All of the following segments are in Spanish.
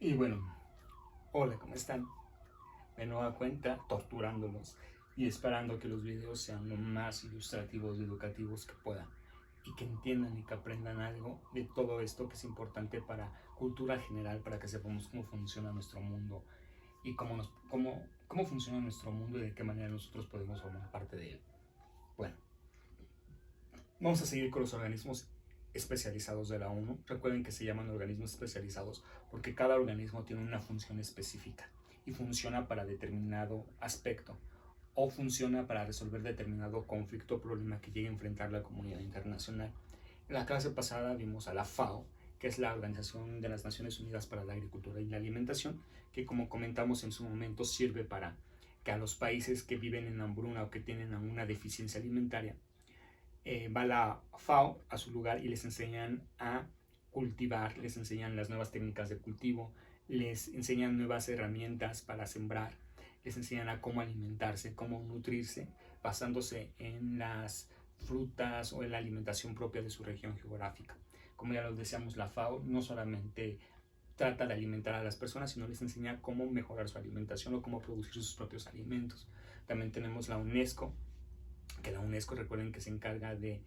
Y bueno, hola, ¿cómo están? De nueva cuenta, torturándolos y esperando que los videos sean lo más ilustrativos y educativos que puedan y que entiendan y que aprendan algo de todo esto que es importante para cultura general, para que sepamos cómo funciona nuestro mundo y cómo funciona nuestro mundo y de qué manera nosotros podemos formar parte de él. Bueno, vamos a seguir con los organismos especializados de la ONU. Recuerden que se llaman organismos especializados porque cada organismo tiene una función específica y funciona para determinado aspecto o funciona para resolver determinado conflicto o problema que llegue a enfrentar la comunidad internacional. En la clase pasada vimos a la FAO, que es la Organización de las Naciones Unidas para la Agricultura y la Alimentación, que como comentamos en su momento sirve para que a los países que viven en hambruna o que tienen alguna deficiencia alimentaria va la FAO a su lugar y les enseñan a cultivar, les enseñan las nuevas técnicas de cultivo, les enseñan nuevas herramientas para sembrar, les enseñan a cómo alimentarse, cómo nutrirse, basándose en las frutas o en la alimentación propia de su región geográfica. Como ya lo decíamos, la FAO no solamente trata de alimentar a las personas, sino les enseña cómo mejorar su alimentación o cómo producir sus propios alimentos. También tenemos la UNESCO, que la UNESCO, recuerden que se encarga de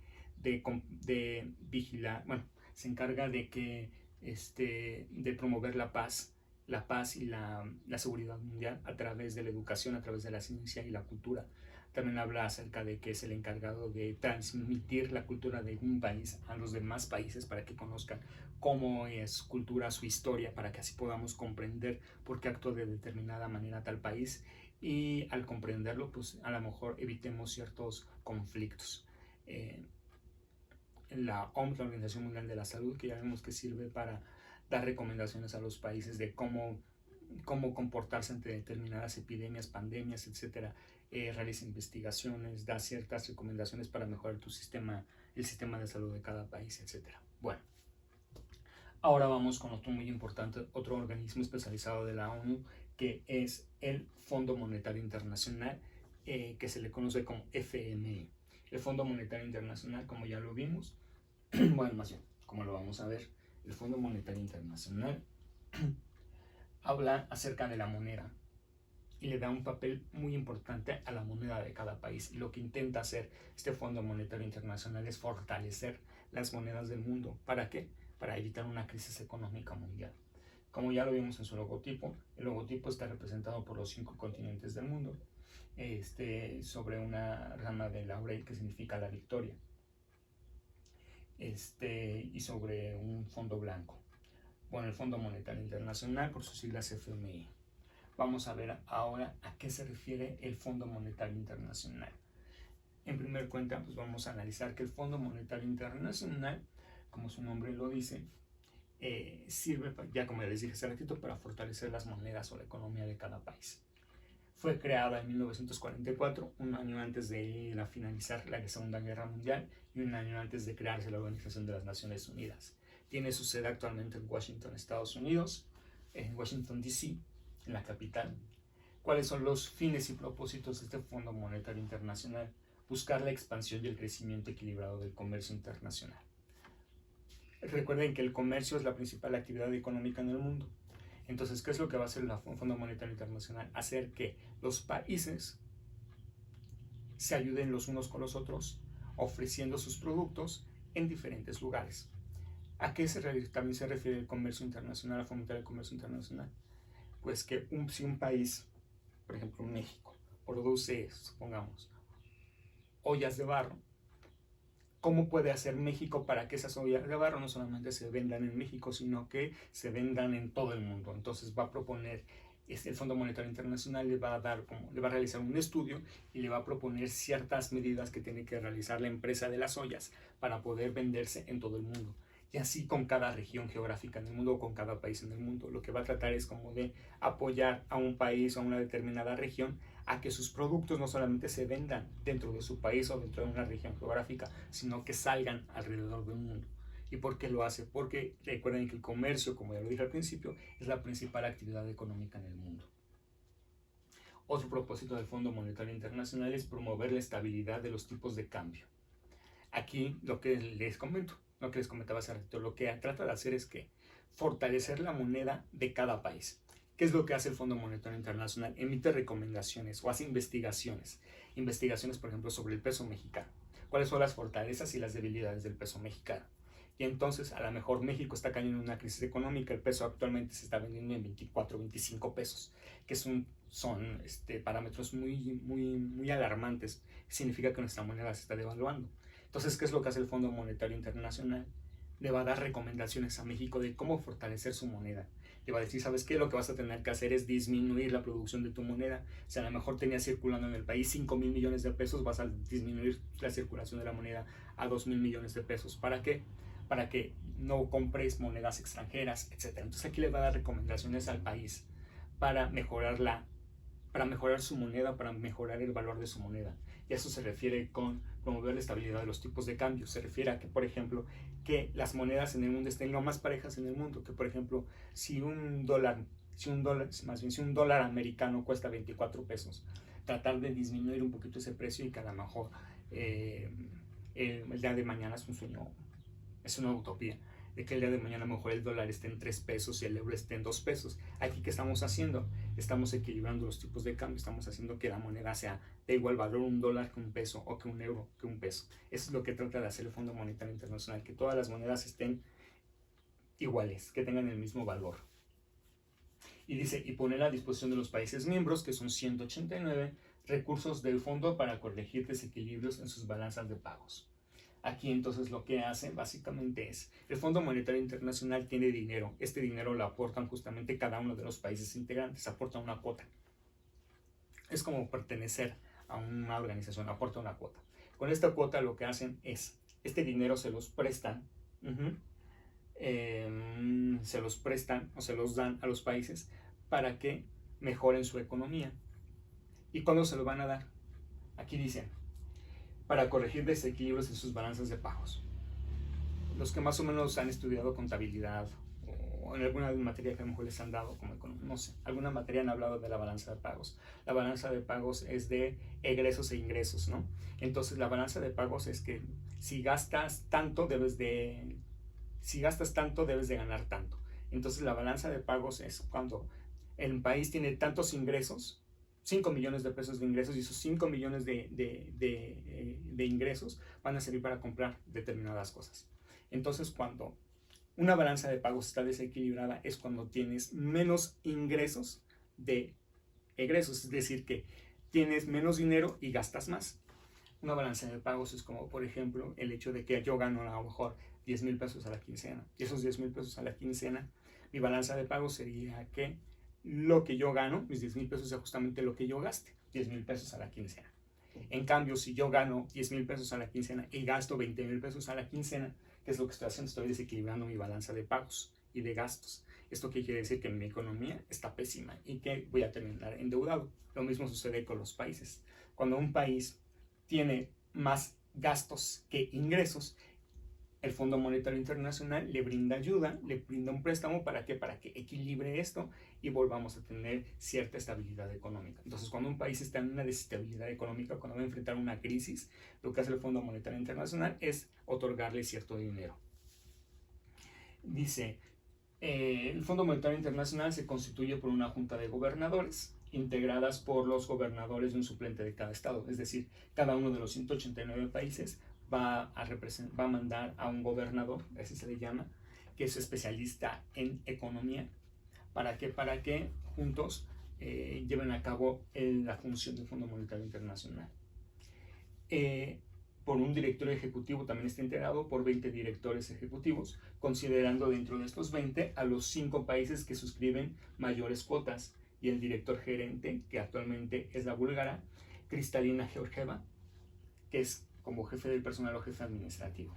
vigilar, bueno, se encarga de que de promover la paz y la seguridad mundial a través de la educación, a través de la ciencia y la cultura. También habla acerca de que es el encargado de transmitir la cultura de un país a los demás países para que conozcan cómo es su cultura, su historia, para que así podamos comprender por qué actúa de determinada manera tal país y al comprenderlo, pues a lo mejor evitemos ciertos conflictos. Eh, la OMS, la Organización Mundial de la Salud, que ya vemos que sirve para dar recomendaciones a los países de cómo comportarse ante determinadas epidemias, pandemias, etcétera. Realiza investigaciones, da ciertas recomendaciones para mejorar el sistema de salud de cada país, etcétera. Bueno, ahora vamos con otro muy importante, otro organismo especializado de la ONU, que es el Fondo Monetario Internacional, que se le conoce como FMI. El Fondo Monetario Internacional, como ya lo vimos, bueno, más bien, como lo vamos a ver, el Fondo Monetario Internacional habla acerca de la moneda y le da un papel muy importante a la moneda de cada país. Y lo que intenta hacer este Fondo Monetario Internacional es fortalecer las monedas del mundo. ¿Para qué? Para evitar una crisis económica mundial. Como ya lo vimos en su logotipo, el logotipo está representado por los 5 continentes del mundo, sobre una rama de laurel que significa la victoria, y sobre un fondo blanco. Bueno, el Fondo Monetario Internacional, por sus siglas FMI. Vamos a ver ahora a qué se refiere el Fondo Monetario Internacional. En primer cuenta, pues vamos a analizar que el Fondo Monetario Internacional, como su nombre lo dice, sirve, ya como les dije hace ratito, para fortalecer las monedas o la economía de cada país. Fue creada en 1944, un año antes de finalizar la Segunda Guerra Mundial y un año antes de crearse la Organización de las Naciones Unidas. Tiene su sede actualmente en Washington, Estados Unidos, en Washington, D.C., en la capital. ¿Cuáles son los fines y propósitos de este Fondo Monetario Internacional? Buscar la expansión y el crecimiento equilibrado del comercio internacional. Recuerden que el comercio es la principal actividad económica en el mundo. Entonces, ¿qué es lo que va a hacer el Fondo Monetario Internacional? Hacer que los países se ayuden los unos con los otros, ofreciendo sus productos en diferentes lugares. ¿A qué también se refiere el comercio internacional, a fomentar el comercio internacional? Pues que si un país, por ejemplo México, produce, supongamos, ollas de barro, ¿cómo puede hacer México para que esas ollas de barro no solamente se vendan en México, sino que se vendan en todo el mundo? Entonces va a proponer, el Fondo Monetario Internacional le va a realizar un estudio y le va a proponer ciertas medidas que tiene que realizar la empresa de las ollas para poder venderse en todo el mundo. Y así con cada región geográfica en el mundo o con cada país en el mundo. Lo que va a tratar es como de apoyar a un país o a una determinada región a que sus productos no solamente se vendan dentro de su país o dentro de una región geográfica, sino que salgan alrededor del mundo. ¿Y por qué lo hace? Porque recuerden que el comercio, como ya lo dije al principio, es la principal actividad económica en el mundo. Otro propósito del Fondo Monetario Internacional es promover la estabilidad de los tipos de cambio. Aquí lo que les comento, lo que les comentaba hace rato, lo que trata de hacer es que fortalecer la moneda de cada país. ¿Qué es lo que hace el Fondo Monetario Internacional? Emite recomendaciones o hace investigaciones. Investigaciones, por ejemplo, sobre el peso mexicano. ¿Cuáles son las fortalezas y las debilidades del peso mexicano? Y entonces, a lo mejor México está cayendo en una crisis económica. El peso actualmente se está vendiendo en 24, 25 pesos, que son parámetros muy alarmantes. Significa que nuestra moneda se está devaluando. Entonces, ¿qué es lo que hace el Fondo Monetario Internacional? Le va a dar recomendaciones a México de cómo fortalecer su moneda. Le va a decir, ¿sabes qué? Lo que vas a tener que hacer es disminuir la producción de tu moneda. Si a lo mejor tenías circulando en el país 5,000 millones de pesos, vas a disminuir la circulación de la moneda a 2,000 millones de pesos. ¿Para qué? Para que no compres monedas extranjeras, etc. Entonces aquí le va a dar recomendaciones al país para mejorar su moneda, para mejorar el valor de su moneda. Y eso se refiere con promover la estabilidad de los tipos de cambio. Se refiere a que, por ejemplo, que las monedas en el mundo estén lo más parejas en el mundo. Que, por ejemplo, si un dólar americano cuesta 24 pesos, tratar de disminuir un poquito ese precio y que a lo mejor el día de mañana es un sueño, es una utopía, de que el día de mañana a lo mejor el dólar esté en 3 pesos y el euro esté en 2 pesos. Aquí, ¿qué estamos haciendo? Estamos equilibrando los tipos de cambio, estamos haciendo que la moneda sea de igual valor un dólar que un peso, o que un euro que un peso. Eso es lo que trata de hacer el Fondo Monetario Internacional, que todas las monedas estén iguales, que tengan el mismo valor. Y dice, y poner a disposición de los países miembros, que son 189, recursos del fondo para corregir desequilibrios en sus balanzas de pagos. Aquí entonces lo que hace básicamente es, el Fondo Monetario Internacional tiene dinero, este dinero lo aportan justamente cada uno de los países integrantes, aporta una cuota. Es como pertenecer a una organización, aporta una cuota. Con esta cuota lo que hacen es, este dinero se los prestan, se los prestan o se los dan a los países para que mejoren su economía. ¿Y cuándo se lo van a dar? Aquí dicen, para corregir desequilibrios en sus balanzas de pagos. Los que más o menos han estudiado contabilidad o en alguna materia que a lo mejor les han dado, como no sé, alguna materia han hablado de la balanza de pagos. La balanza de pagos es de egresos e ingresos, ¿no? Entonces la balanza de pagos es que si gastas tanto, debes de ganar tanto. Entonces la balanza de pagos es cuando el país tiene tantos ingresos, 5 millones de pesos de ingresos, y esos 5 millones de ingresos van a servir para comprar determinadas cosas. Entonces, cuando una balanza de pagos está desequilibrada es cuando tienes menos ingresos de egresos, es decir, que tienes menos dinero y gastas más. Una balanza de pagos es como, por ejemplo, el hecho de que yo gano a lo mejor 10,000 pesos a la quincena, y esos 10,000 pesos a la quincena, mi balanza de pagos sería que lo que yo gano, mis 10,000 pesos, es justamente lo que yo gaste, 10,000 pesos a la quincena. En cambio, si yo gano 10,000 pesos a la quincena y gasto 20,000 pesos a la quincena, ¿qué es lo que estoy haciendo? Estoy desequilibrando mi balanza de pagos y de gastos. ¿Esto qué quiere decir? Que mi economía está pésima y que voy a terminar endeudado. Lo mismo sucede con los países. Cuando un país tiene más gastos que ingresos, el Fondo Monetario Internacional le brinda ayuda, le brinda un préstamo. ¿Para qué? Para que equilibre esto y volvamos a tener cierta estabilidad económica. Entonces, cuando un país está en una desestabilidad económica, cuando va a enfrentar una crisis, lo que hace el Fondo Monetario Internacional es otorgarle cierto dinero. Dice, el Fondo Monetario Internacional se constituye por una junta de gobernadores, integradas por los gobernadores de un suplente de cada estado. Es decir, cada uno de los 189 países va a mandar a un gobernador, así se le llama, que es especialista en economía. ¿Para qué? Para que juntos lleven a cabo la función del Fondo Monetario Internacional. Por un directorio ejecutivo también está integrado por 20 directores ejecutivos, considerando dentro de estos 20 a los 5 países que suscriben mayores cuotas, y el director gerente, que actualmente es la búlgara Kristalina Georgieva, que es como jefe del personal o jefe administrativo.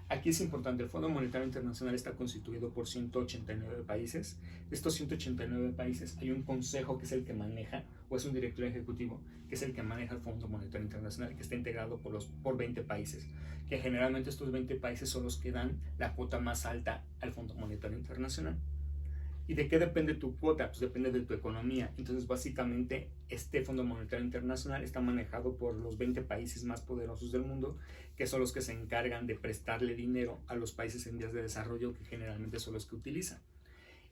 Aquí es importante, el Fondo Monetario Internacional está constituido por 189 países. De estos 189 países hay un consejo que es el que maneja, o es un director ejecutivo, que es el que maneja el Fondo Monetario Internacional, que está integrado por 20 países, que generalmente estos 20 países son los que dan la cuota más alta al Fondo Monetario Internacional. ¿Y de qué depende tu cuota? Pues depende de tu economía. Entonces, básicamente, este Fondo Monetario Internacional está manejado por los 20 países más poderosos del mundo, que son los que se encargan de prestarle dinero a los países en vías de desarrollo, que generalmente son los que utilizan.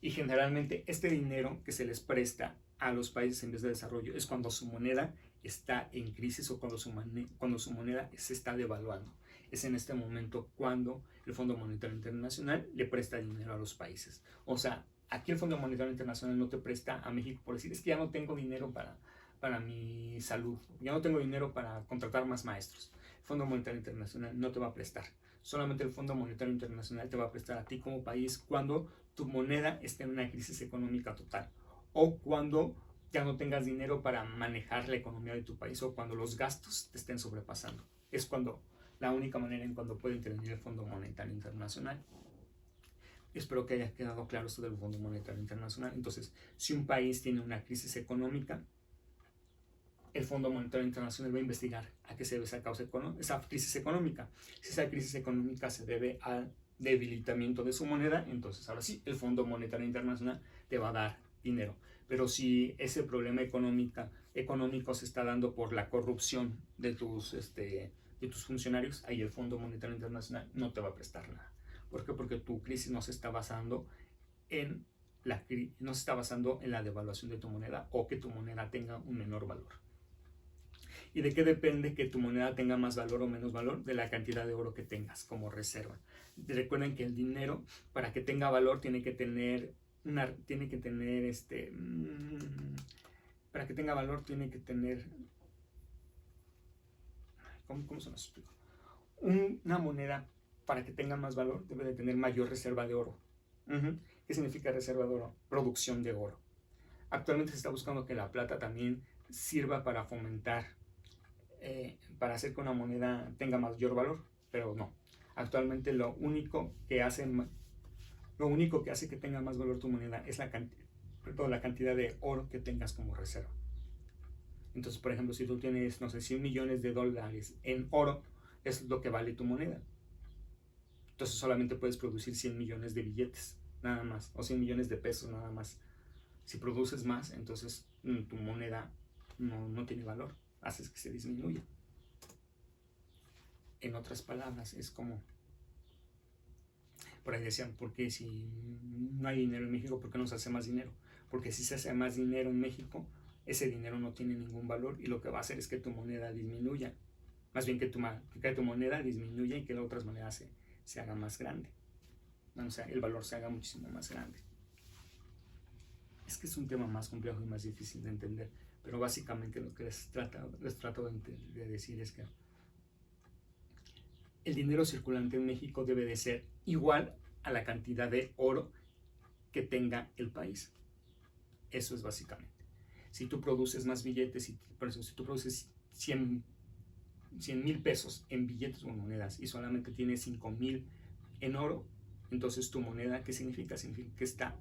Y generalmente este dinero que se les presta a los países en vez de desarrollo es cuando su moneda está en crisis o cuando su moneda se está devaluando. Es en este momento cuando el Fondo Monetario Internacional le presta dinero a los países. O sea, aquí el Fondo Monetario Internacional no te presta a México por decir, es que ya no tengo dinero para mi salud, ya no tengo dinero para contratar más maestros. El Fondo Monetario Internacional no te va a prestar. Solamente el Fondo Monetario Internacional te va a prestar a ti como país cuando tu moneda esté en una crisis económica total o cuando ya no tengas dinero para manejar la economía de tu país o cuando los gastos te estén sobrepasando. Es cuando la única manera en cuando puede intervenir el Fondo Monetario Internacional. Espero que haya quedado claro esto del Fondo Monetario Internacional. Entonces, si un país tiene una crisis económica, el Fondo Monetario Internacional va a investigar a qué se debe esa crisis económica. Si esa crisis económica se debe al debilitamiento de su moneda, entonces ahora sí, el Fondo Monetario Internacional te va a dar dinero. Pero si ese problema económico se está dando por la corrupción de tus funcionarios, ahí el Fondo Monetario Internacional no te va a prestar nada. ¿Por qué? Porque tu crisis no se está basando en la devaluación de tu moneda o que tu moneda tenga un menor valor. ¿Y de qué depende que tu moneda tenga más valor o menos valor? De la cantidad de oro que tengas como reserva. Recuerden que el dinero, para que tenga valor, tiene que tener para que tenga valor tiene que tener, ¿cómo se nos explica? Una moneda, para que tenga más valor, debe de tener mayor reserva de oro. ¿Qué significa reserva de oro? Producción de oro. Actualmente se está buscando que la plata también sirva para fomentar, para hacer que una moneda tenga mayor valor, pero no. Actualmente lo único que hace que tenga más valor tu moneda es la cantidad de oro que tengas como reserva. Entonces, por ejemplo, si tú tienes, no sé, 100 millones de dólares en oro, es lo que vale tu moneda. Entonces solamente puedes producir 100 millones de billetes, nada más, o 100 millones de pesos, nada más. Si produces más, entonces tu moneda no tiene valor, haces que se disminuya. En otras palabras, es como, por ahí decían, ¿por qué si no hay dinero en México, por qué no se hace más dinero? Porque si se hace más dinero en México, ese dinero no tiene ningún valor y lo que va a hacer es que tu moneda disminuya. Más bien que tu moneda disminuya y que de otras maneras se haga más grande. O sea, el valor se haga muchísimo más grande. Es que es un tema más complejo y más difícil de entender, pero básicamente lo que les trato de decir es que el dinero circulante en México debe de ser igual a la cantidad de oro que tenga el país. Eso es básicamente. Si tú produces más billetes, por eso, si tú produces 100,000 pesos en billetes o monedas y solamente tienes 5,000 en oro, entonces tu moneda, ¿qué significa? Significa que está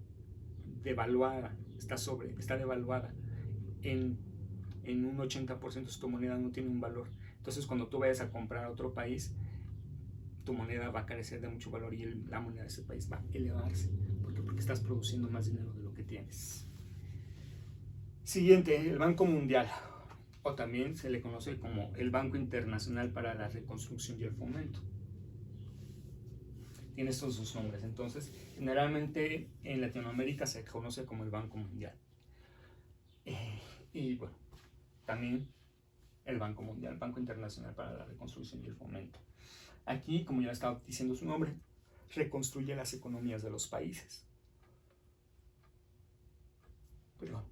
devaluada, está devaluada en un 80%, tu moneda no tiene un valor. Entonces cuando tú vayas a comprar a otro país, tu moneda va a carecer de mucho valor y la moneda de ese país va a elevarse. ¿Por qué? Porque estás produciendo más dinero de lo que tienes. Siguiente, el Banco Mundial, o también se le conoce como el Banco Internacional para la Reconstrucción y el Fomento. Tiene estos dos nombres. Entonces, generalmente en Latinoamérica se conoce como el Banco Mundial. Y bueno, también el Banco Mundial, Banco Internacional para la Reconstrucción y el Fomento. Aquí, como ya estaba diciendo su nombre, reconstruye las economías de los países. Perdón.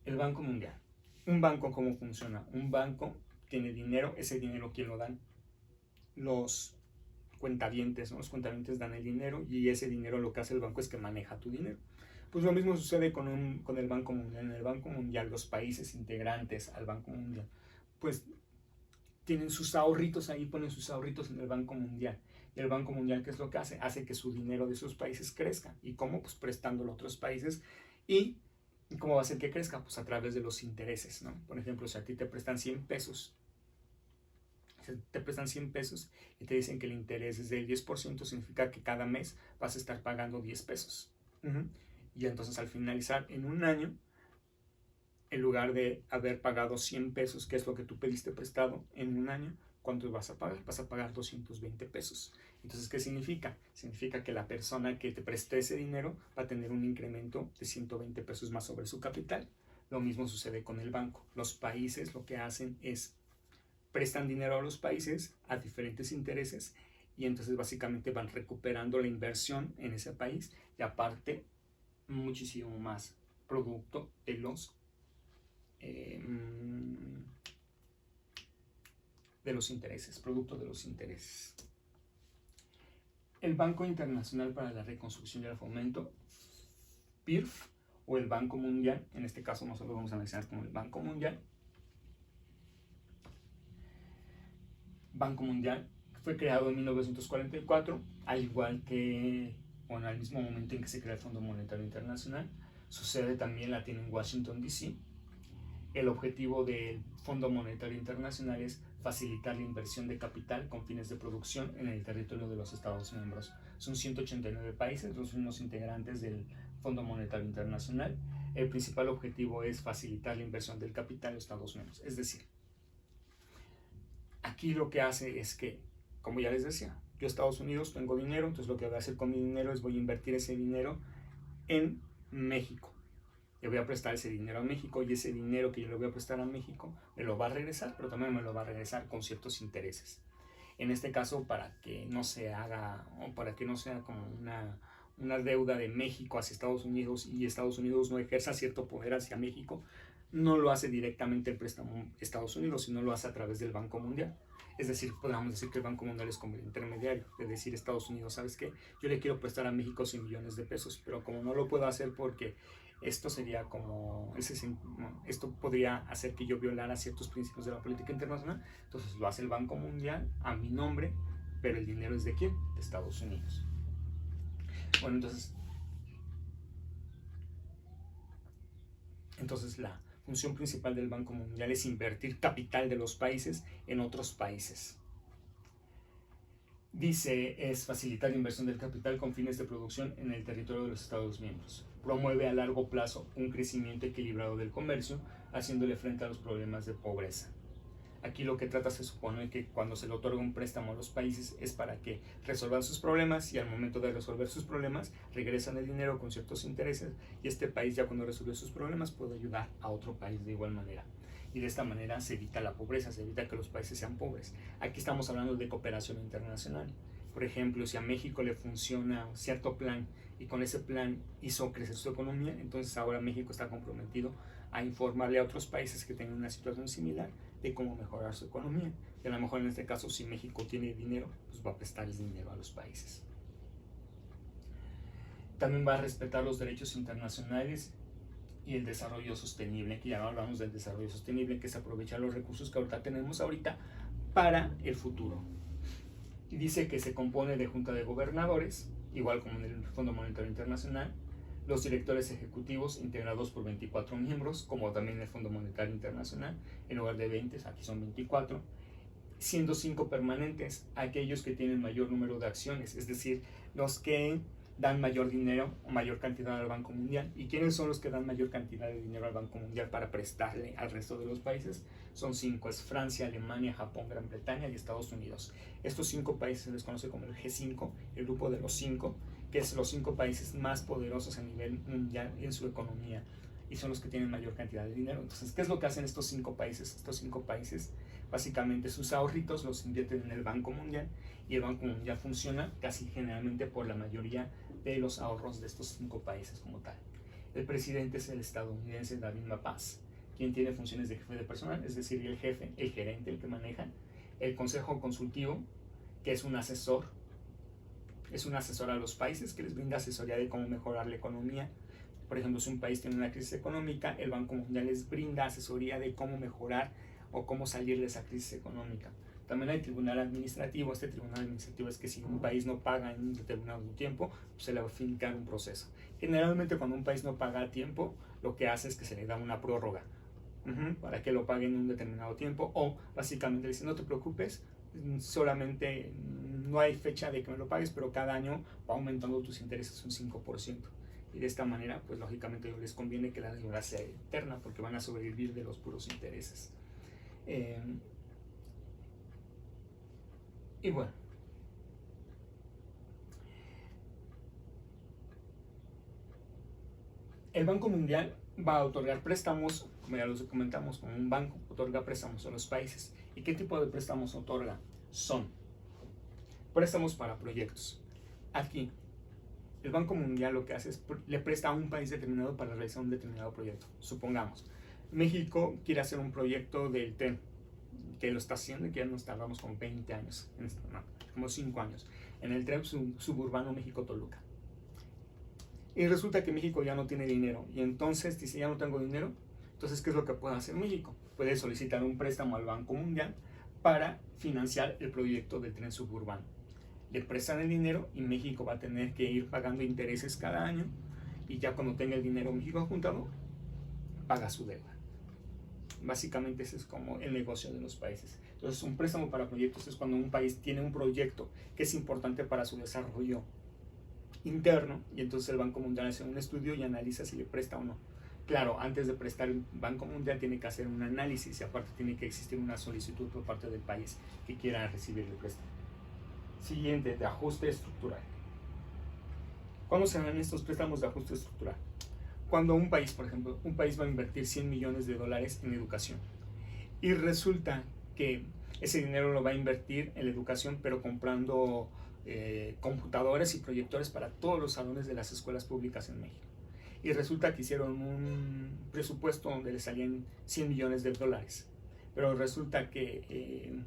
El Banco Mundial. Un banco, ¿cómo funciona? Un banco tiene dinero, ese dinero, ¿quién lo dan? Los cuentavientes, ¿no? Los cuentavientes dan el dinero y ese dinero lo que hace el banco es que maneja tu dinero. Pues lo mismo sucede con el Banco Mundial. En el Banco Mundial, los países integrantes al Banco Mundial, pues tienen sus ahorritos ahí, ponen sus ahorritos en el Banco Mundial. Y el Banco Mundial, ¿qué es lo que hace? Hace que su dinero de esos países crezca. ¿Y cómo? Pues prestándolo a otros países. ¿Y cómo va a hacer que crezca? Pues a través de los intereses, ¿no? Por ejemplo, si a ti te prestan 100 pesos, y te dicen que el interés es del 10%, significa que cada mes vas a estar pagando 10 pesos. Y entonces al finalizar en un año, en lugar de haber pagado 100 pesos, que es lo que tú pediste prestado en un año, ¿Cuánto vas a pagar? Vas a pagar 220 pesos. Entonces, ¿qué significa? Significa que la persona que te prestó ese dinero va a tener un incremento de 120 pesos más sobre su capital. Lo mismo sucede con el banco. Los países lo que hacen es prestan dinero a los países a diferentes intereses y entonces básicamente van recuperando la inversión en ese país y aparte muchísimo más producto de los intereses, producto de los intereses. El Banco Internacional para la Reconstrucción y el Fomento, BIRF, o el Banco Mundial, en este caso nosotros vamos a analizar como el Banco Mundial. Banco Mundial fue creado en 1944, al igual que, bueno, al mismo momento en que se crea el Fondo Monetario Internacional. Su sede también la tiene en Washington, D.C. El objetivo del Fondo Monetario Internacional es facilitar la inversión de capital con fines de producción en el territorio de los Estados miembros. Son 189 países los mismos integrantes del Fondo Monetario Internacional. El principal objetivo es facilitar la inversión del capital en los Estados miembros. Es decir, aquí lo que hace es que, como ya les decía, yo Estados Unidos tengo dinero, entonces lo que voy a hacer con mi dinero es voy a invertir ese dinero en México. Le voy a prestar ese dinero a México y ese dinero que yo le voy a prestar a México me lo va a regresar, pero también me lo va a regresar con ciertos intereses. En este caso, para que no se haga, o para que no sea como una deuda de México hacia Estados Unidos y Estados Unidos no ejerza cierto poder hacia México, no lo hace directamente el préstamo Estados Unidos, sino lo hace a través del Banco Mundial. Es decir, podríamos decir que el Banco Mundial es como el intermediario, de decir Estados Unidos, ¿sabes qué? Yo le quiero prestar a México 100 millones de pesos, pero como no lo puedo hacer porque esto sería como, esto podría hacer que yo violara ciertos principios de la política internacional, entonces lo hace el Banco Mundial a mi nombre, pero el dinero es ¿de quién? De Estados Unidos. Bueno, entonces la función principal del Banco Mundial es invertir capital de los países en otros países. Dice, es facilitar la inversión del capital con fines de producción en el territorio de los Estados miembros. Promueve a largo plazo un crecimiento equilibrado del comercio, haciéndole frente a los problemas de pobreza. Aquí lo que trata se supone que cuando se le otorga un préstamo a los países es para que resuelvan sus problemas y al momento de resolver sus problemas regresan el dinero con ciertos intereses y este país ya cuando resuelve sus problemas puede ayudar a otro país de igual manera. Y de esta manera se evita la pobreza, se evita que los países sean pobres. Aquí estamos hablando de cooperación internacional. Por ejemplo, si a México le funciona un cierto plan y con ese plan hizo crecer su economía, entonces ahora México está comprometido a informarle a otros países que tengan una situación similar de cómo mejorar su economía. Y a lo mejor en este caso, si México tiene dinero, pues va a prestar el dinero a los países. También va a respetar los derechos internacionales y el desarrollo sostenible. Aquí ya hablamos del desarrollo sostenible, que es aprovechar los recursos que ahorita tenemos para el futuro. Y dice que se compone de junta de gobernadores, igual como en el Fondo Monetario Internacional, los directores ejecutivos integrados por 24 miembros, como también en el Fondo Monetario Internacional, en lugar de 20, aquí son 24, siendo 5 permanentes, aquellos que tienen mayor número de acciones, es decir, los que dan mayor dinero o mayor cantidad al Banco Mundial. ¿Y quiénes son los que dan mayor cantidad de dinero al Banco Mundial para prestarle al resto de los países? Son 5, es Francia, Alemania, Japón, Gran Bretaña y Estados Unidos. Estos 5 países se les conoce como el G5, el grupo de los 5, que es los 5 países más poderosos a nivel mundial en su economía y son los que tienen mayor cantidad de dinero. Entonces, ¿qué es lo que hacen estos 5 países? Estos 5 países básicamente sus ahorritos los invierten en el Banco Mundial y el Banco Mundial funciona casi generalmente por la mayoría de los ahorros de estos 5 países como tal. El presidente es el estadounidense David Mappaz, quien tiene funciones de jefe de personal, es decir, el jefe, el gerente, el que maneja. El consejo consultivo, que es un asesor a los países que les brinda asesoría de cómo mejorar la economía. Por ejemplo, si un país tiene una crisis económica, el Banco Mundial les brinda asesoría de cómo mejorar o cómo salir de esa crisis económica. También hay tribunal administrativo. Este tribunal administrativo es que si un país no paga en un determinado tiempo, pues se le va a fincar un proceso. Generalmente cuando un país no paga a tiempo, lo que hace es que se le da una prórroga para que lo paguen en un determinado tiempo, o básicamente le dicen no te preocupes, solamente no hay fecha de que me lo pagues, pero cada año va aumentando tus intereses un 5%. Y de esta manera, pues lógicamente les conviene que la deuda sea eterna porque van a sobrevivir de los puros intereses. Y bueno, el Banco Mundial va a otorgar préstamos, como ya los comentamos, como un banco otorga préstamos a los países. ¿Y qué tipo de préstamos otorga? Son préstamos para proyectos. Aquí, el Banco Mundial lo que hace es le presta a un país determinado para realizar un determinado proyecto. Supongamos, México quiere hacer un proyecto del tren, que lo está haciendo y que ya nos tardamos como 20 años, no, como 5 años, en el tren suburbano México-Toluca. Y resulta que México ya no tiene dinero. Y entonces dice, ya no tengo dinero. Entonces, ¿qué es lo que puede hacer México? Puede solicitar un préstamo al Banco Mundial para financiar el proyecto del tren suburbano. Le prestan el dinero y México va a tener que ir pagando intereses cada año. Y ya cuando tenga el dinero México juntado, paga su deuda. Básicamente ese es como el negocio de los países. Entonces, un préstamo para proyectos es cuando un país tiene un proyecto que es importante para su desarrollo interno, y entonces el Banco Mundial hace un estudio y analiza si le presta o no. Claro, antes de prestar, el Banco Mundial tiene que hacer un análisis y aparte tiene que existir una solicitud por parte del país que quiera recibir el préstamo. Siguiente, de ajuste estructural. ¿Cuándo se dan estos préstamos de ajuste estructural? Cuando un país, por ejemplo, un país va a invertir $100 millones en educación y resulta que ese dinero lo va a invertir en la educación, pero comprando computadores y proyectores para todos los salones de las escuelas públicas en México. Y resulta que hicieron un presupuesto donde le salían $100 millones, pero resulta que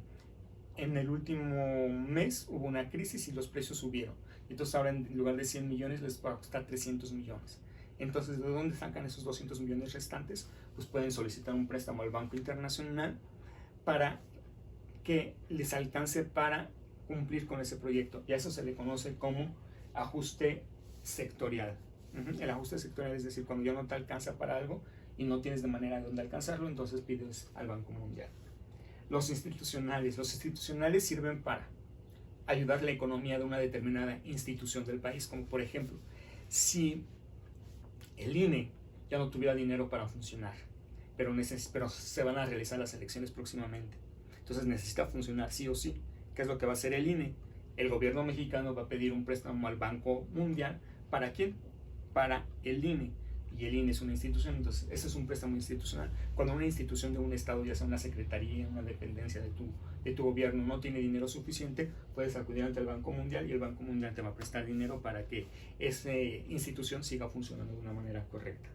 en el último mes hubo una crisis y los precios subieron. Entonces ahora en lugar de 100 millones les va a costar 300 millones. Entonces, ¿de dónde sacan esos 200 millones restantes? Pues pueden solicitar un préstamo al Banco Internacional para que les alcance para cumplir con ese proyecto. Y a eso se le conoce como ajuste sectorial. El ajuste sectorial es decir, cuando ya no te alcanza para algo y no tienes de manera de dónde alcanzarlo, entonces pides al Banco Mundial. Los institucionales sirven para ayudar la economía de una determinada institución del país, como por ejemplo, si el INE ya no tuviera dinero para funcionar, pero se van a realizar las elecciones próximamente, entonces necesita funcionar sí o sí. ¿Qué es lo que va a hacer el INE? El gobierno mexicano va a pedir un préstamo al Banco Mundial. ¿Para quién? Para el INE. Y el INE es una institución, entonces ese es un préstamo institucional. Cuando una institución de un estado, ya sea una secretaría, una dependencia de tu gobierno, no tiene dinero suficiente, puedes acudir ante el Banco Mundial y el Banco Mundial te va a prestar dinero para que esa institución siga funcionando de una manera correcta.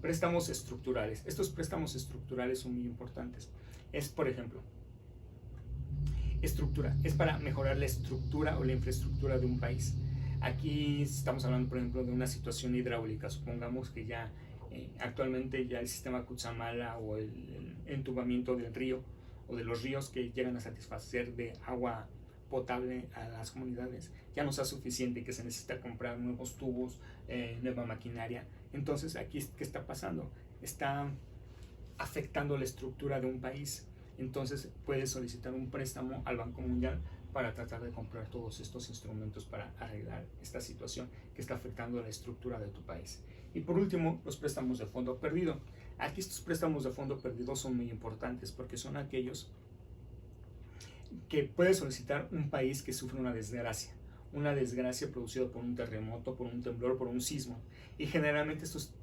Préstamos estructurales. Estos préstamos estructurales son muy importantes. Es, por ejemplo, estructura. Es para mejorar la estructura o la infraestructura de un país. Aquí estamos hablando, por ejemplo, de una situación hidráulica. Supongamos que ya actualmente ya el sistema Cutzamala o el entubamiento del río o de los ríos que llegan a satisfacer de agua potable a las comunidades ya no sea suficiente, que se necesita comprar nuevos tubos, nueva maquinaria. Entonces aquí, ¿qué está pasando? Está afectando la estructura de un país. Entonces puedes solicitar un préstamo al Banco Mundial para tratar de comprar todos estos instrumentos para arreglar esta situación que está afectando la estructura de tu país. Y por último, los préstamos de fondo perdido. Aquí estos préstamos de fondo perdido son muy importantes porque son aquellos que puede solicitar un país que sufre una desgracia producida por un terremoto, por un temblor, por un sismo. Y generalmente estos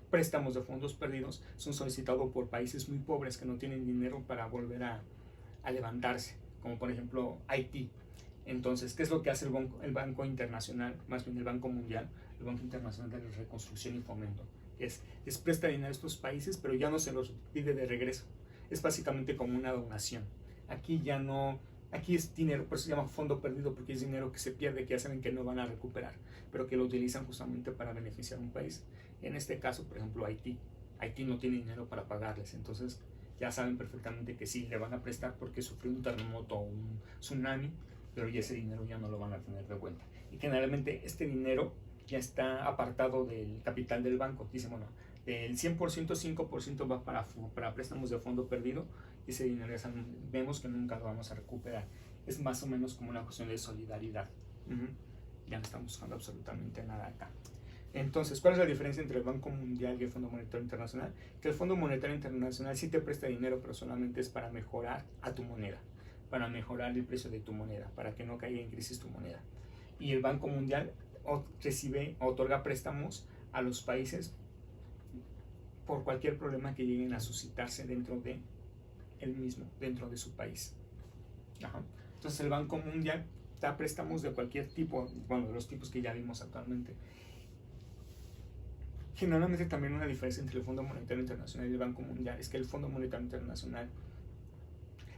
préstamos de fondos perdidos son solicitados por países muy pobres que no tienen dinero para volver a levantarse, como por ejemplo Haití. Entonces, ¿qué es lo que hace el Banco Internacional, más bien el Banco Mundial, el Banco Internacional de Reconstrucción y Fomento? Les presta dinero a estos países, pero ya no se los pide de regreso. Es básicamente como una donación. Aquí ya no, aquí es dinero, por eso se llama fondo perdido, porque es dinero que se pierde, que ya saben que no van a recuperar, pero que lo utilizan justamente para beneficiar a un país. En este caso, por ejemplo, Haití no tiene dinero para pagarles, entonces ya saben perfectamente que sí, le van a prestar porque sufrió un terremoto o un tsunami, pero ya ese dinero ya no lo van a tener de vuelta. Y generalmente este dinero ya está apartado del capital del banco. Dice, bueno, del 100%, 5% va para préstamos de fondo perdido, y ese dinero ya vemos que nunca lo vamos a recuperar. Es más o menos como una cuestión de solidaridad. Ya no estamos buscando absolutamente nada acá. Entonces, ¿cuál es la diferencia entre el Banco Mundial y el Fondo Monetario Internacional? Que el Fondo Monetario Internacional sí te presta dinero, pero solamente es para mejorar a tu moneda, para mejorar el precio de tu moneda, para que no caiga en crisis tu moneda. Y el Banco Mundial otorga préstamos a los países por cualquier problema que lleguen a suscitarse dentro de él mismo, dentro de su país. Ajá. Entonces el Banco Mundial da préstamos de cualquier tipo, bueno, de los tipos que ya vimos actualmente. Generalmente también una diferencia entre el Fondo Monetario Internacional y el Banco Mundial es que el Fondo Monetario Internacional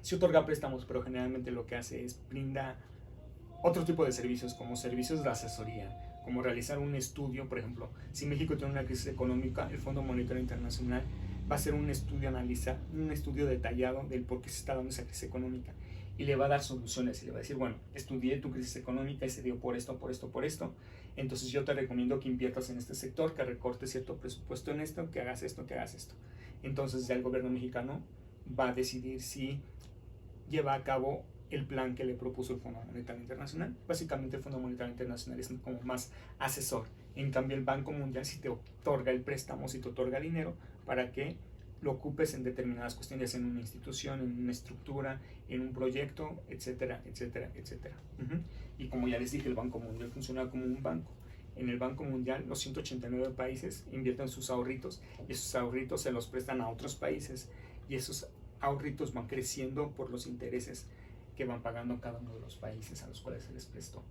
sí otorga préstamos, pero generalmente lo que hace es brinda otro tipo de servicios, como servicios de asesoría, como realizar un estudio. Por ejemplo, si México tiene una crisis económica, el Fondo Monetario Internacional va a hacer un estudio detallado del por qué se está dando esa crisis económica, y le va a dar soluciones, y le va a decir, bueno, estudié tu crisis económica y se dio por esto, por esto, por esto, entonces yo te recomiendo que inviertas en este sector, que recortes cierto presupuesto en esto, que hagas esto, que hagas esto. Entonces ya el gobierno mexicano va a decidir si lleva a cabo el plan que le propuso el Fondo Monetario Internacional. Básicamente el Fondo Monetario Internacional es como más asesor. En cambio el Banco Mundial sí te otorga el préstamo, sí te otorga dinero para que lo ocupes en determinadas cuestiones, en una institución, en una estructura, en un proyecto, etcétera, etcétera, etcétera. Y como ya les dije, el Banco Mundial funciona como un banco. En el Banco Mundial los 189 países invierten sus ahorritos, y esos ahorritos se los prestan a otros países, y esos ahorritos van creciendo por los intereses que van pagando cada uno de los países a los cuales se les prestó.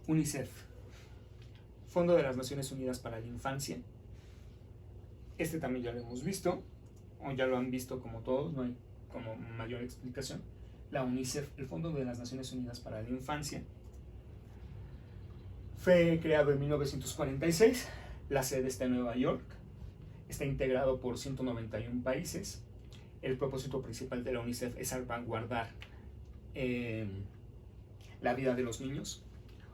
UNICEF, Fondo de las Naciones Unidas para la Infancia. Este también ya lo hemos visto, o ya lo han visto como todos, no hay como mayor explicación. La UNICEF, el Fondo de las Naciones Unidas para la Infancia, fue creado en 1946, la sede está en Nueva York, está integrado por 191 países. El propósito principal de la UNICEF es salvaguardar la vida de los niños,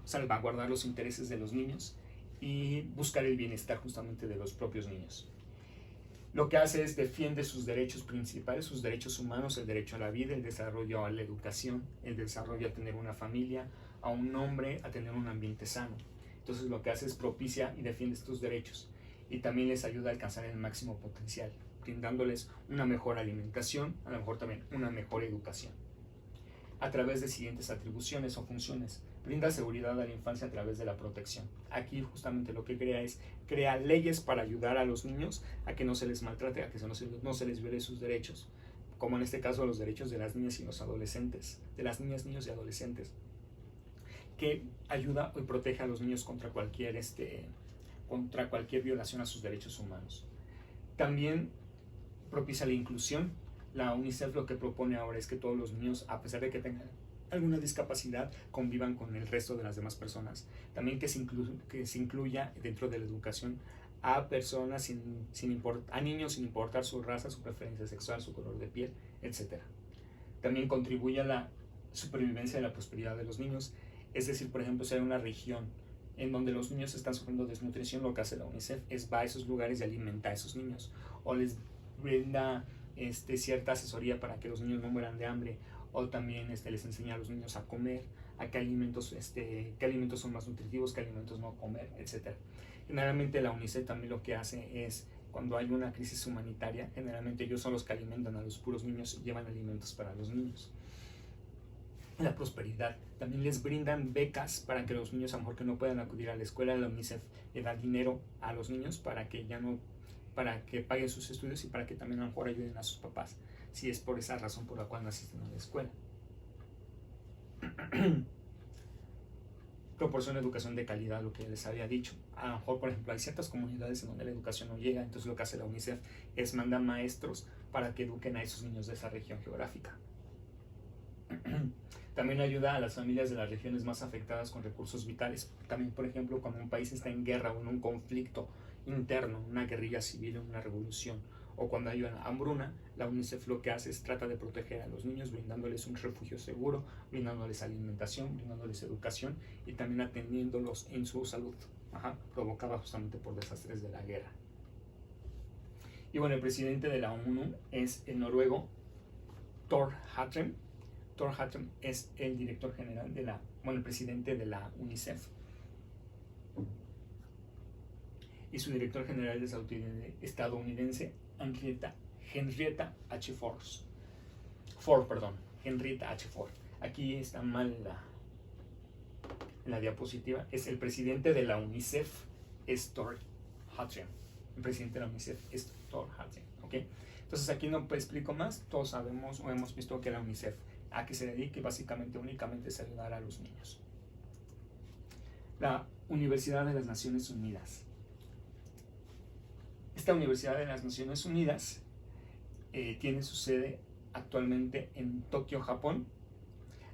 salvaguardar los intereses de los niños y buscar el bienestar justamente de los propios niños. Lo que hace es defiende sus derechos principales, sus derechos humanos, el derecho a la vida, el desarrollo a la educación, el desarrollo a tener una familia, a un hombre, a tener un ambiente sano. Entonces lo que hace es propicia y defiende estos derechos, y también les ayuda a alcanzar el máximo potencial, brindándoles una mejor alimentación, a lo mejor también una mejor educación, a través de siguientes atribuciones o funciones. Brinda seguridad a la infancia a través de la protección. Aquí justamente lo que crea es crear leyes para ayudar a los niños a que no se les maltrate, a que no se les viole sus derechos, como en este caso los derechos de las niñas y los adolescentes, de las niñas, niños y adolescentes, que ayuda y protege a los niños contra cualquier violación a sus derechos humanos. También propicia la inclusión. La UNICEF lo que propone ahora es que todos los niños, a pesar de que tengan alguna discapacidad, convivan con el resto de las demás personas. También que se incluya dentro de la educación a personas a niños sin importar su raza, su preferencia sexual, su color de piel, etc. También contribuye a la supervivencia y la prosperidad de los niños. Es decir, por ejemplo, si hay una región en donde los niños están sufriendo desnutrición, lo que hace la UNICEF es va a esos lugares y alimenta a esos niños, o les brinda cierta asesoría para que los niños no mueran de hambre, o también les enseña a los niños a comer, a qué alimentos son más nutritivos, qué alimentos no comer, etc. Generalmente la UNICEF también lo que hace es, cuando hay una crisis humanitaria, generalmente ellos son los que alimentan a los puros niños y llevan alimentos para los niños. La prosperidad, también les brindan becas para que los niños, a lo mejor que no puedan acudir a la escuela, la UNICEF le da dinero a los niños para que paguen sus estudios, y para que también a lo mejor ayuden a sus papás, si es por esa razón por la cual no asisten a la escuela. Proporciona educación de calidad, lo que les había dicho. A lo mejor, por ejemplo, hay ciertas comunidades en donde la educación no llega, entonces lo que hace la UNICEF es mandar maestros para que eduquen a esos niños de esa región geográfica. También ayuda a las familias de las regiones más afectadas con recursos vitales. También, por ejemplo, cuando un país está en guerra o en un conflicto interno, una guerrilla civil o una revolución, o cuando hay una hambruna, la UNICEF lo que hace es trata de proteger a los niños, brindándoles un refugio seguro, brindándoles alimentación, brindándoles educación, y también atendiéndolos en su salud, provocada justamente por desastres de la guerra. Y bueno, el presidente de la ONU es el noruego Thor Hattrem. Thor Hattrem es el director general el presidente de la UNICEF. Y su director general es estadounidense Henrietta H. Ford. Henrietta H. Ford. Aquí está mal en la diapositiva. Es el presidente de la UNICEF, Thor Heyerdahl. El presidente de la UNICEF es Thor Heyerdahl, ¿ok? Entonces aquí no explico más. Todos sabemos o hemos visto que la UNICEF a que se dedique básicamente únicamente es ayudar a los niños. La Universidad de las Naciones Unidas. Esta Universidad de las Naciones Unidas tiene su sede actualmente en Tokio, Japón.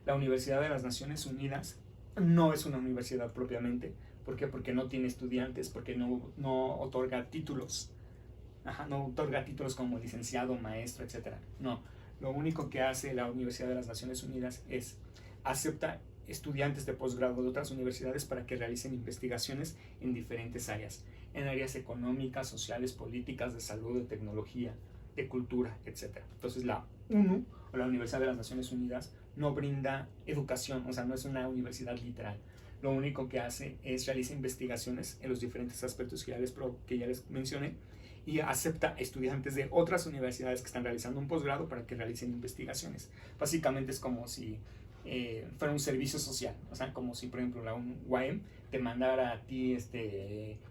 La Universidad de las Naciones Unidas no es una universidad propiamente. ¿Por qué? Porque no tiene estudiantes, porque no otorga títulos. No otorga títulos como licenciado, maestro, etc. No, lo único que hace la Universidad de las Naciones Unidas es acepta estudiantes de posgrado de otras universidades para que realicen investigaciones en diferentes áreas, en áreas económicas, sociales, políticas, de salud, de tecnología, de cultura, etc. Entonces la ONU, o la Universidad de las Naciones Unidas, no brinda educación, o sea, no es una universidad literal. Lo único que hace es realizar investigaciones en los diferentes aspectos que ya les mencioné, y acepta estudiantes de otras universidades que están realizando un posgrado para que realicen investigaciones. Básicamente es como si fuera un servicio social, o sea, como si por ejemplo la UAM te mandara a ti,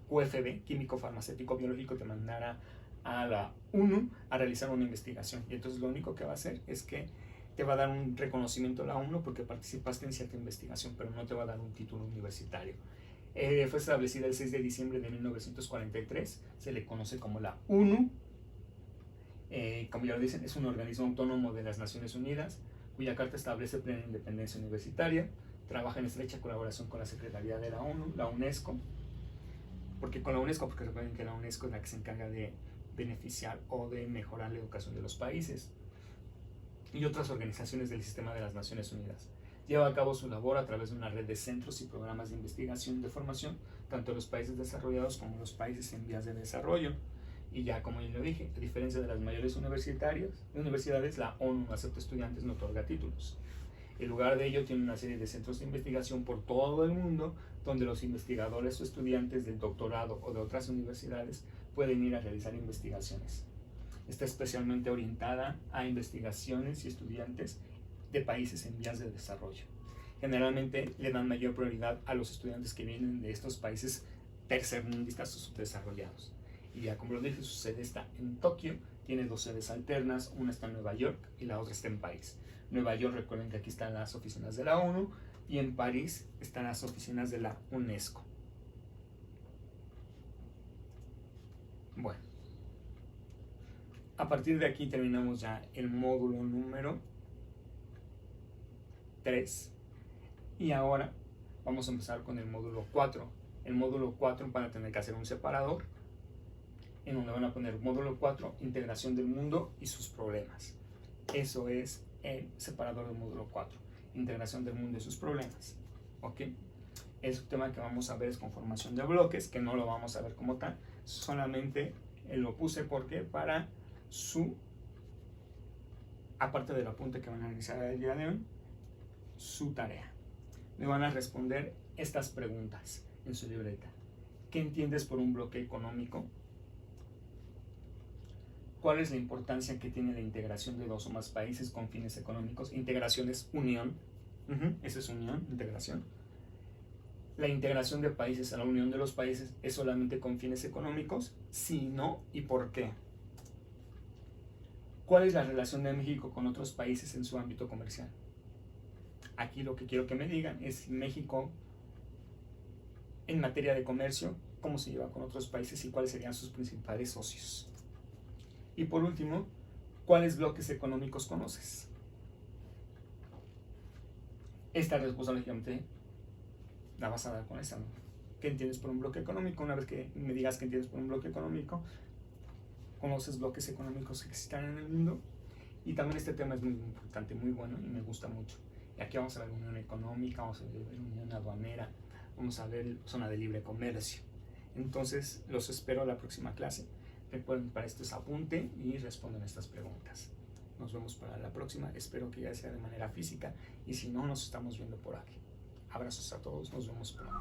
QFB, químico, farmacéutico, biológico, te mandara a la ONU a realizar una investigación, y entonces lo único que va a hacer es que te va a dar un reconocimiento a la ONU porque participaste en cierta investigación, pero no te va a dar un título universitario. Fue establecida el 6 de diciembre de 1943, se le conoce como la ONU, como ya lo dicen, es un organismo autónomo de las Naciones Unidas, cuya carta establece plena independencia universitaria, trabaja en estrecha colaboración con la Secretaría de la ONU, la UNESCO, porque recuerden que la UNESCO es la que se encarga de beneficiar o de mejorar la educación de los países, y otras organizaciones del sistema de las Naciones Unidas. Lleva a cabo su labor a través de una red de centros y programas de investigación y de formación, tanto en los países desarrollados como en los países en vías de desarrollo. Y ya como ya lo dije, a diferencia de las mayores universidades, la ONU no acepta estudiantes, no otorga títulos. En lugar de ello, tiene una serie de centros de investigación por todo el mundo, donde los investigadores o estudiantes del doctorado o de otras universidades pueden ir a realizar investigaciones. Está especialmente orientada a investigaciones y estudiantes de países en vías de desarrollo. Generalmente le dan mayor prioridad a los estudiantes que vienen de estos países tercermundistas o subdesarrollados. Y ya como lo dije, su sede está en Tokio, tiene 2 sedes alternas, una está en Nueva York y la otra está en París. Nueva York, recuerden que aquí están las oficinas de la ONU, y en París están las oficinas de la UNESCO. Bueno, a partir de aquí terminamos ya el módulo número 3, y ahora vamos a empezar con el módulo 4. El módulo 4 van a tener que hacer un separador en donde van a poner módulo 4, integración del mundo y sus problemas. Eso es el separador del módulo 4, integración del mundo y sus problemas. ¿Ok? Es un tema que vamos a ver es conformación de bloques, que no lo vamos a ver como tal, solamente lo puse porque para su, aparte del apunte que van a realizar el día de hoy, su tarea. Me van a responder estas preguntas en su libreta. ¿Qué entiendes por un bloque económico? ¿Cuál es la importancia que tiene la integración de 2 o más países con fines económicos? Integración es unión. Eso es unión, integración. ¿La integración de países a la unión de los países es solamente con fines económicos? Sí, no, ¿y por qué? ¿Cuál es la relación de México con otros países en su ámbito comercial? Aquí lo que quiero que me digan es si México, en materia de comercio, cómo se lleva con otros países y cuáles serían sus principales socios. Y por último, ¿cuáles bloques económicos conoces? Esta respuesta, lógicamente, la vas a dar con esa, ¿no? ¿Qué entiendes por un bloque económico? Una vez que me digas qué entiendes por un bloque económico, conoces bloques económicos que existen en el mundo. Y también este tema es muy importante, muy bueno y me gusta mucho. Y aquí vamos a ver unión económica, vamos a ver unión aduanera, vamos a ver zona de libre comercio. Entonces, los espero a la próxima clase. Recuerden, para esto es apunte y responden estas preguntas. Nos vemos para la próxima. Espero que ya sea de manera física y si no, nos estamos viendo por aquí. Abrazos a todos. Nos vemos pronto.